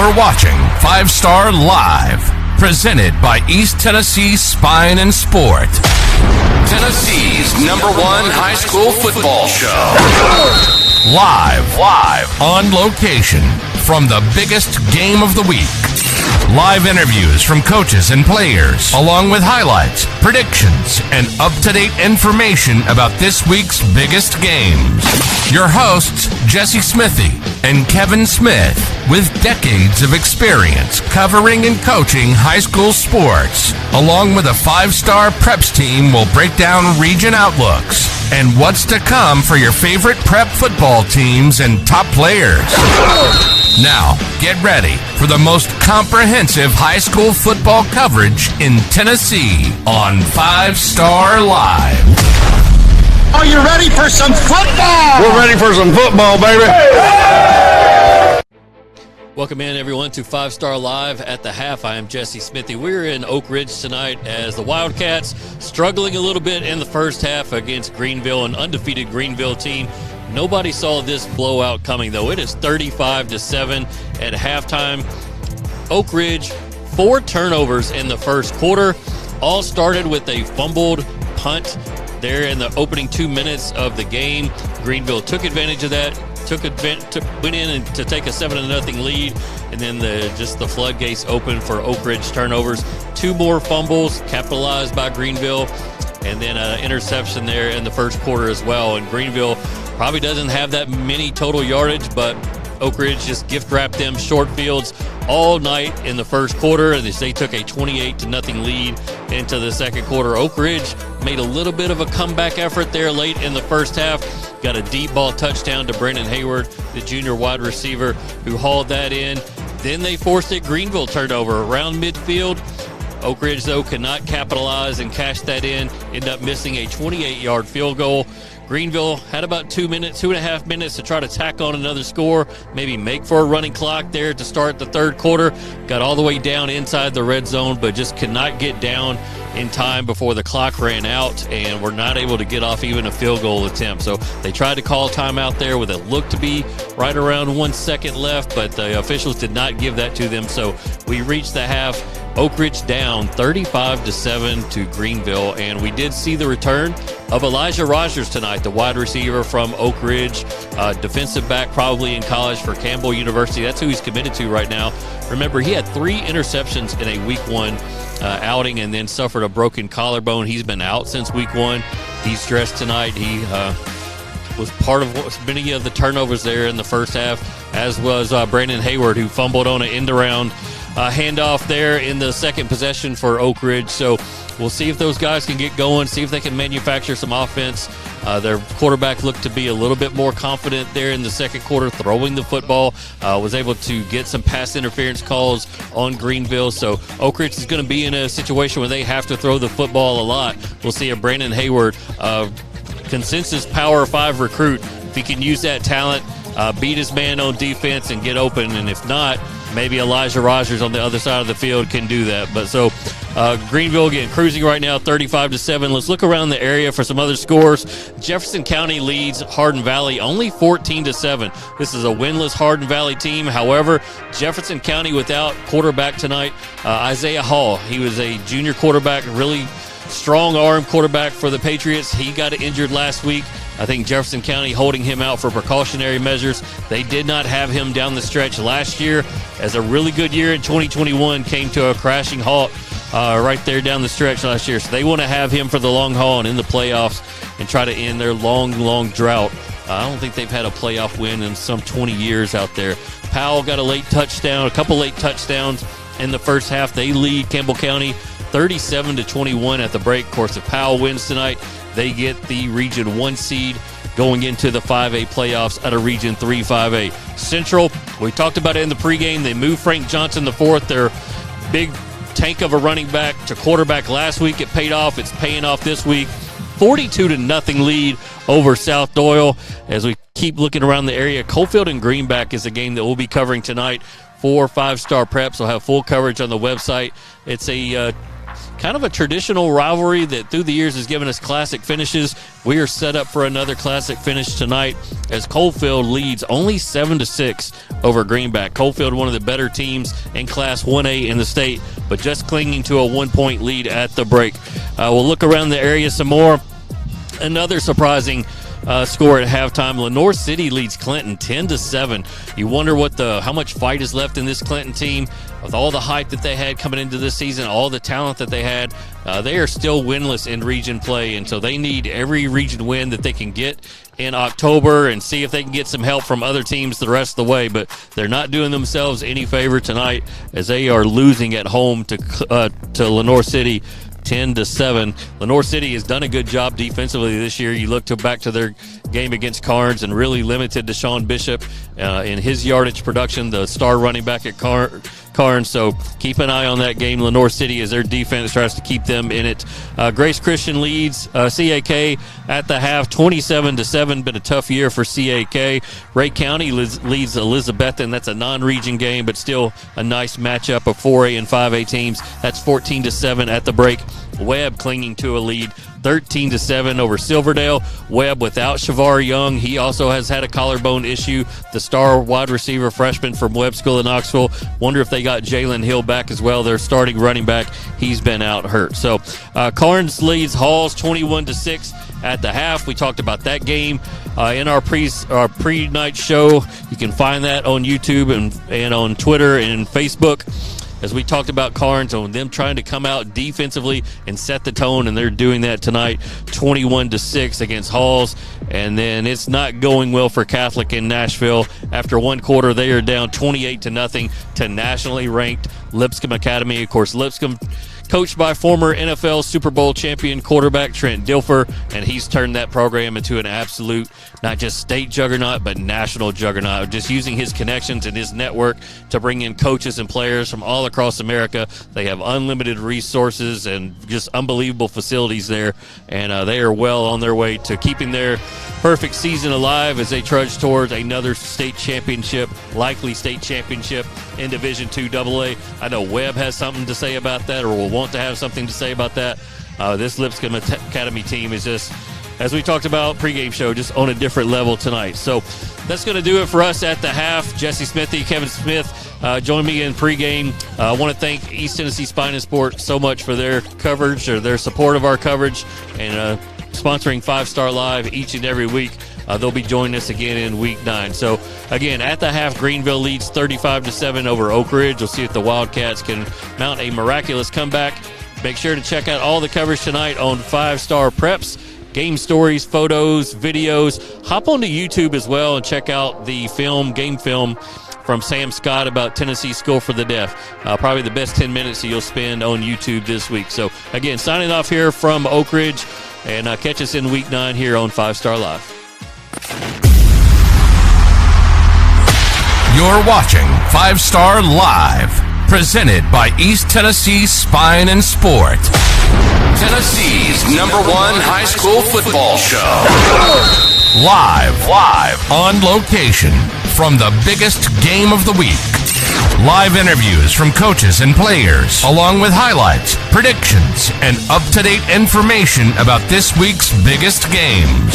You're watching 5 Star Live, presented by East Tennessee Spine and Sport. Tennessee's #1 high school football show. Live, on location, from the biggest game of the week. Live interviews from coaches and players, along with highlights, predictions, and up-to-date information about this week's biggest games. Your hosts, Jesse Smithy and Kevin Smith, with decades of experience covering and coaching high school sports, along with a 5-star preps team, will break down region outlooks and what's to come for your favorite prep football teams and top players. Now, get ready for the most comprehensive high school football coverage in Tennessee on 5 Star Live. Are you ready for some football? We're ready for some football, baby. Welcome in, everyone, to 5 Star Live at the half. I am Jesse Smithy. We're in Oak Ridge tonight as the Wildcats struggling a little bit in the first half against Greenville, an undefeated Greenville team. Nobody saw this blowout coming, though. It is 35-7 at halftime. Oak Ridge, 4 turnovers in the first quarter. All started with a fumbled punt there in the opening 2 minutes of the game. Greenville took advantage of that. Went in to take a 7-0 lead, and then the floodgates open for Oak Ridge turnovers. 2 more fumbles capitalized by Greenville, and then an interception there in the first quarter as well. And Greenville probably doesn't have that many total yardage, but Oak Ridge just gift-wrapped them short fields all night in the first quarter, and they took a 28-0 lead into the second quarter. Oak Ridge made a little bit of a comeback effort there late in the first half. Got a deep ball touchdown to Brandon Hayward, the junior wide receiver, who hauled that in. Then they forced it. Greenville turned over around midfield. Oak Ridge, though, could not capitalize and cash that in. Ended up missing a 28-yard field goal. Greenville had about 2.5 minutes to try to tack on another score, maybe make for a running clock there to start the third quarter. Got all the way down inside the red zone, but just could not get down in time before the clock ran out, and were not able to get off even a field goal attempt. So they tried to call timeout there with it looked to be right around 1 second left, but the officials did not give that to them. So we reached the half. Oak Ridge down 35-7 to Greenville, and we did see the return of Elijah Rogers tonight, the wide receiver from Oak Ridge, defensive back probably in college for Campbell University. That's who he's committed to right now. Remember, he had 3 interceptions in a week 1 outing and then suffered a broken collarbone. He's been out since week 1. He's dressed tonight. He was part of many of the turnovers there in the first half, as was Brandon Hayward, who fumbled on an end-around handoff there in the second possession for Oak Ridge. So we'll see if those guys can get going, see if they can manufacture some offense. Their quarterback looked to be a little bit more confident there in the second quarter, throwing the football, was able to get some pass interference calls on Greenville. So Oak Ridge is going to be in a situation where they have to throw the football a lot. We'll see if Brandon Hayward, consensus Power 5 recruit, if he can use that talent, beat his man on defense and get open, and if not, maybe Elijah Rogers on the other side of the field can do that. But so Greenville again cruising right now 35-7. Let's look around the area for some other scores. Jefferson County leads Hardin Valley only 14-7. This is a winless Hardin Valley team. However, Jefferson County without quarterback tonight, Isaiah Hall. He was a junior quarterback, really strong arm quarterback for the Patriots. He got injured last week. I think Jefferson County holding him out for precautionary measures. They did not have him down the stretch last year, as a really good year in 2021 came to a crashing halt right there down the stretch last year. So they want to have him for the long haul and in the playoffs and try to end their long drought. I don't think they've had a playoff win in some 20 years out there. Powell got a couple late touchdowns in the first half. They lead Campbell County 37-21 at the break. Of course, if Powell wins tonight, they get the Region 1 seed going into the 5A playoffs at a Region 3 5A. Central, we talked about it in the pregame. They moved Frank Johnson IV, their big tank of a running back, to quarterback last week. It paid off. It's paying off this week. 42-0 lead over South Doyle. As we keep looking around the area, Coalfield and Greenback is a game that we'll be covering tonight for 5 Star Preps. We'll have full coverage on the website. It's a kind of a traditional rivalry that through the years has given us classic finishes. We are set up for another classic finish tonight as Coalfield leads only 7-6 over Greenback. Coalfield, one of the better teams in Class 1A in the state, but just clinging to a 1-point lead at the break. We'll look around the area some more. Another surprising score at halftime. Lenoir City leads Clinton 10-7. You wonder how much fight is left in this Clinton team. With all the hype that they had coming into this season, all the talent that they had, they are still winless in region play, and so they need every region win that they can get in October and see if they can get some help from other teams the rest of the way. But they're not doing themselves any favor tonight as they are losing at home to Lenoir City 10-7. Lenoir City has done a good job defensively this year. You look back to their game against Carnes and really limited Deshaun Bishop in his yardage production, the star running back at Carnes. So keep an eye on that game. Lenoir City, as their defense tries to keep them in it. Grace Christian leads CAK at the half 27-7. Been a tough year for CAK. Ray County leads Elizabethton. That's a non-region game, but still a nice matchup of 4A and 5A teams. That's 14-7 at the break. Webb clinging to a lead 13-7 over Silverdale. Webb without Shavar Young. He also has had a collarbone issue. The star wide receiver freshman from Webb School in Knoxville. Wonder if they got Jalen Hill back as well. Their starting running back, he's been out hurt. So Carnes leads Halls 21-6 at the half. We talked about that game in our pre-night show. You can find that on YouTube and on Twitter and Facebook, as we talked about Carnes on them trying to come out defensively and set the tone, and they're doing that tonight, 21-6 against Halls. And then it's not going well for Catholic in Nashville. After one quarter, they are down 28-0 to nationally ranked Lipscomb Academy. Of course, Lipscomb coached by former NFL Super Bowl champion quarterback Trent Dilfer, and he's turned that program into an absolute, not just state juggernaut, but national juggernaut, just using his connections and his network to bring in coaches and players from all across America. They have unlimited resources and just unbelievable facilities there, and they are well on their way to keeping their perfect season alive as they trudge towards another state championship, likely state championship in Division II AA. I know Webb has something to say about that, or will want to have something to say about that. This Lipscomb Academy team is just, as we talked about pregame show, just on a different level tonight. So that's going to do it for us at the half. Jesse Smithy, Kevin Smith, join me in pregame. I want to thank East Tennessee Spine and Sport so much for their coverage, or their support of our coverage, and sponsoring 5 Star Live each and every week. They'll be joining us again in Week 9. So, again, at the half, Greenville leads 35-7 over Oak Ridge. We'll see if the Wildcats can mount a miraculous comeback. Make sure to check out all the coverage tonight on 5 Star Preps. Game stories, photos, videos. Hop onto YouTube as well and check out the game film from Sam Scott about Tennessee School for the Deaf. Probably the best 10 minutes that you'll spend on YouTube this week. So, again, signing off here from Oak Ridge, and catch us in Week 9 here on 5 Star Live. You're watching 5 Star Live, presented by East Tennessee Spine and Sport, Tennessee's #1 high school football show. Live on location from the biggest game of the week. Live interviews from coaches and players, along with highlights, predictions, and up-to-date information about this week's biggest games.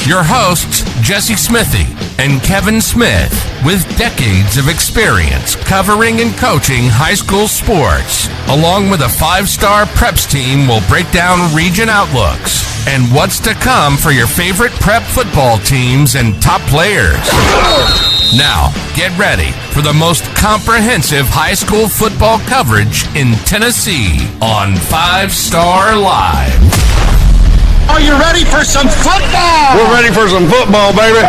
Your hosts, Jesse Smithy and Kevin Smith, with decades of experience covering and coaching high school sports, along with a 5-star preps team, will break down region outlooks and what's to come for your favorite prep football teams and top players. Now, get ready for the most comprehensive high school football coverage in Tennessee on 5 Star Live. Are you ready for some football? We're ready for some football, baby.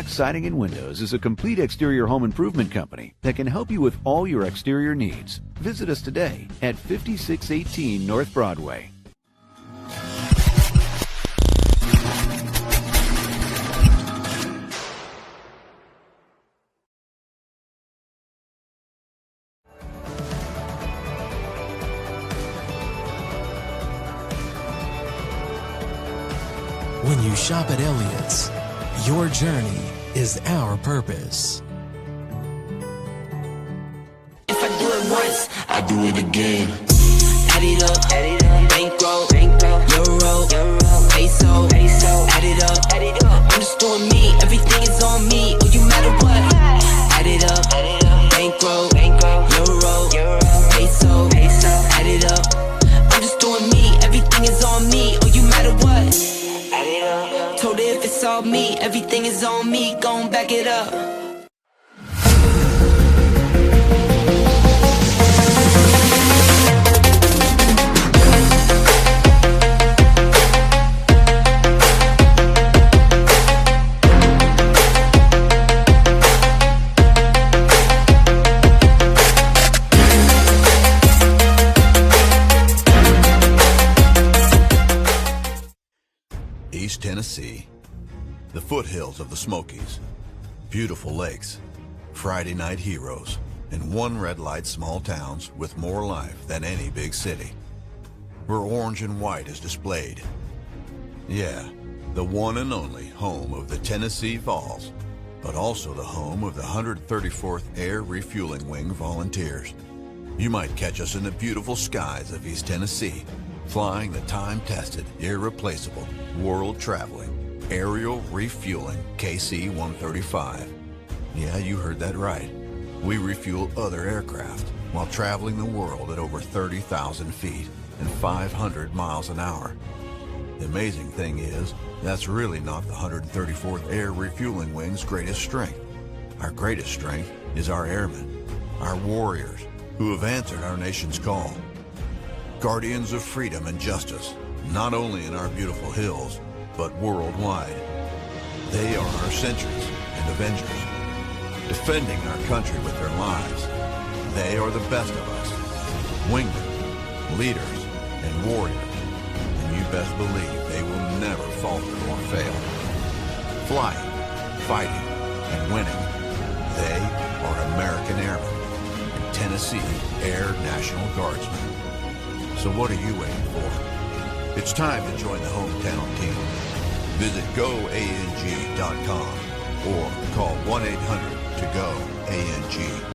Siding and Windows is a complete exterior home improvement company that can help you with all your exterior needs. Visit us today at 5618 North Broadway. When you shop at Elliott's, your journey is our purpose. If I do it once, I do it again. Add it up, bankroll, euro, peso, add it up. I'm just doing me, everything is on me. Oh, you matter what? Add it up, bankroll, euro, peso, add it up. I'm just doing me, everything is on me. Oh, you matter what? Add it up. Told her if it's all me, everything is on me. Gon' back it up. East Tennessee, the foothills of the Smokies, beautiful lakes, Friday night heroes, and one red light small towns with more life than any big city, where orange and white is displayed. Yeah, the one and only home of the Tennessee Vols, but also the home of the 134th Air Refueling Wing Volunteers. You might catch us in the beautiful skies of East Tennessee, flying the time-tested, irreplaceable, world-traveling, aerial refueling KC-135. Yeah, you heard that right. We refuel other aircraft while traveling the world at over 30,000 feet and 500 miles an hour. The amazing thing is, that's really not the 134th Air Refueling Wing's greatest strength. Our greatest strength is our airmen, our warriors, who have answered our nation's call. Guardians of freedom and justice, not only in our beautiful hills, but worldwide. They are our sentries and avengers, defending our country with their lives. They are the best of us, wingmen, leaders, and warriors, and you best believe they will never falter or fail. Flying, fighting, and winning, they are American Airmen and Tennessee Air National Guardsmen. So what are you waiting for? It's time to join the hometown team. Visit GoANG.com or call 1-800-TO-GO-ANG.